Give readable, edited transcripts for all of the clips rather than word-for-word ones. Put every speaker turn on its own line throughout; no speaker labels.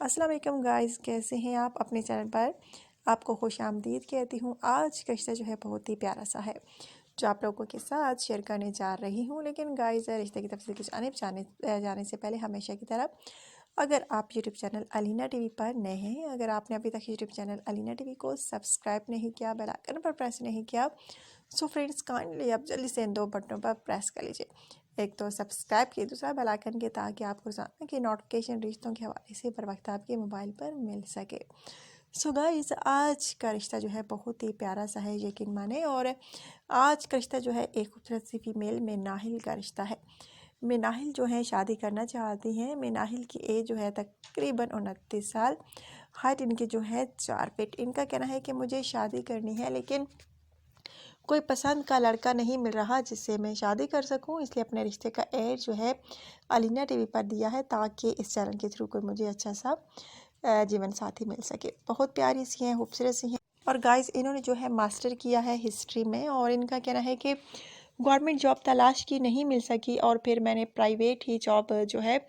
अस्सलाम वालेकुम गाइस, कैसे हैं आप। अपने चैनल पर आपको खुश आमदीद कहती हूँ। आज का रिश्ता जो है बहुत ही प्यारा सा है जो आप लोगों के साथ शेयर करने जा रही हूँ। लेकिन गाइस, रिश्ते की तफसील की जानिब जाने से पहले हमेशा की तरह अगर आप यूट्यूब चैनल अलीना टीवी पर नए हैं, अगर आपने अभी तक यूट्यूब चैनल अलीना टीवी को सब्सक्राइब नहीं किया, बेल आइकन पर प्रेस नहीं किया, सो फ्रेंड्स काइंडली आप जल्दी से इन दो बटनों पर प्रेस कर लीजिए। एक तो सब्सक्राइब किए, दूसरा बेल आइकन के, ताकि आपको रोज़ाना की नोटिफिकेशन रिश्तों के हवाले से बर वक्त आपके मोबाइल पर मिल सके। सो गाइस, आज का रिश्ता जो है बहुत ही प्यारा सा है, यकीन माने। और आज का रिश्ता जो है एक खूबसूरत सी फीमेल मिनाहिल का रिश्ता है। मिनाहिल जो है शादी करना चाहती हैं। मिनाहिल की एज जो है तकरीबन 29 साल। हाइट इनकी जो है 4 फीट। इनका कहना है कि मुझे शादी करनी है, लेकिन कोई पसंद का लड़का नहीं मिल रहा जिससे मैं शादी कर सकूं, इसलिए अपने रिश्ते का एड जो है अलीना टीवी पर दिया है, ताकि इस चैनल के थ्रू कोई मुझे अच्छा सा जीवन साथी मिल सके। बहुत प्यारी सी हैं, खूबसूरत सी हैं। और गाइस, इन्होंने जो है मास्टर किया है हिस्ट्री में, और इनका कहना है कि गवर्नमेंट जॉब तलाश की, नहीं मिल सकी, और फिर मैंने प्राइवेट ही जॉब जो है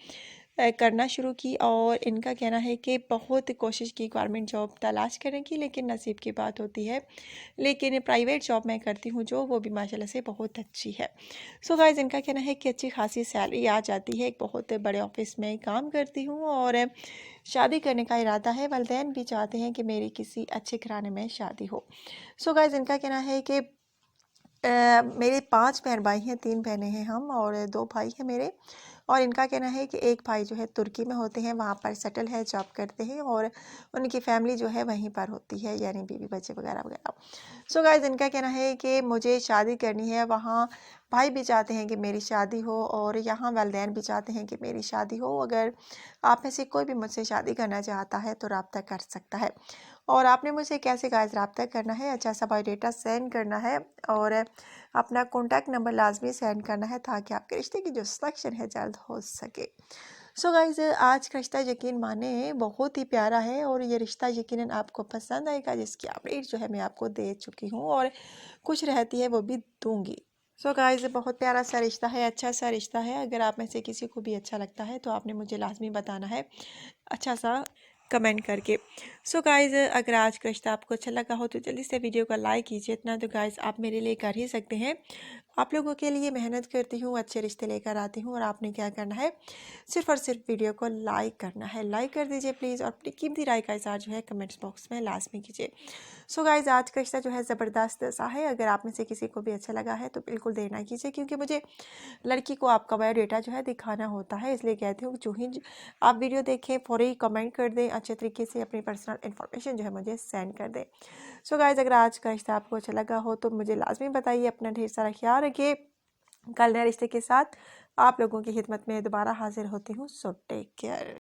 करना शुरू की। और इनका कहना है कि बहुत कोशिश की गवर्नमेंट जॉब तलाश करने की, लेकिन नसीब की बात होती है। लेकिन प्राइवेट जॉब मैं करती हूँ जो, वो भी माशाल्लाह से बहुत अच्छी है। सो गाइस, इनका कहना है कि अच्छी खासी सैलरी आ जाती है, एक बहुत बड़े ऑफिस में काम करती हूँ, और शादी करने का इरादा है। वालिदैन भी चाहते हैं कि मेरी किसी अच्छे घराने में शादी हो। सो गाइस, इनका कहना है कि मेरे 5 बहन भाई हैं, 3 बहनें हैं हम, और 2 भाई हैं मेरे। और इनका कहना है कि एक भाई जो है तुर्की में होते हैं, वहाँ पर सेटल है, जॉब करते हैं, और उनकी फैमिली जो है वहीं पर होती है, यानी बीवी बच्चे वगैरह वगैरह। सो गाइस, इनका कहना है कि मुझे शादी करनी है। वहाँ भाई भी चाहते हैं कि मेरी शादी हो, और यहाँ वालिदैन भी चाहते हैं कि मेरी शादी हो। अगर आप में से कोई भी मुझसे शादी करना चाहता है तो रब्ता कर सकता है। और आपने मुझसे कैसे गाइस रब्ता करना है, अच्छा सा बायोडेटा सेंड करना है, और अपना कॉन्टैक्ट नंबर लाजमी सेंड करना है, ताकि आपके रिश्ते की जो सिलेक्शन है जल्द हो सके। सो गाइस, आज का रिश्ता यकीन माने बहुत ही प्यारा है, और ये रिश्ता यकीनन आपको पसंद आएगा, जिसकी अपडेट जो है मैं आपको दे चुकी हूँ, और कुछ रहती है वो भी दूंगी। सो गाइस, बहुत प्यारा सा रिश्ता है, अच्छा सा रिश्ता है। अगर आप में से किसी को भी अच्छा लगता है तो आपने मुझे लाजमी बताना है, अच्छा सा कमेंट करके। सो गाइज़, अगर आज का रिश्ता आपको अच्छा लगा हो तो जल्दी से वीडियो को लाइक कीजिए। इतना तो गाइज़ आप मेरे लिए कर ही सकते हैं। आप लोगों के लिए मेहनत करती हूँ, अच्छे रिश्ते लेकर आती हूँ, और आपने क्या करना है, सिर्फ और सिर्फ वीडियो को लाइक करना है। लाइक कर दीजिए प्लीज़, और अपनी कीमती राय का इज़हार जो है कमेंट्स बॉक्स में लाजमी कीजिए। सो गाइज़, आज का रिश्ता जो है ज़बरदस्त सा है। अगर आप में से किसी को भी अच्छा लगा है तो बिल्कुल देर ना कीजिए, क्योंकि मुझे लड़की को आपका बायोडेटा जो है दिखाना होता है, इसलिए कहती हूँ जो ही आप वीडियो देखें फौरी कमेंट कर दें, अच्छे तरीके से अपनी पर्सनल इन्फॉर्मेशन जो है मुझे सेंड कर दें। सो गाइस, अगर आज का रिश्ता आपको अच्छा लगा हो तो मुझे लाजमी बताइए। अपना ढेर सारा ख्याल रखिए। कल नए रिश्ते के साथ आप लोगों की खिदमत में दोबारा हाजिर होती हूँ। So take care.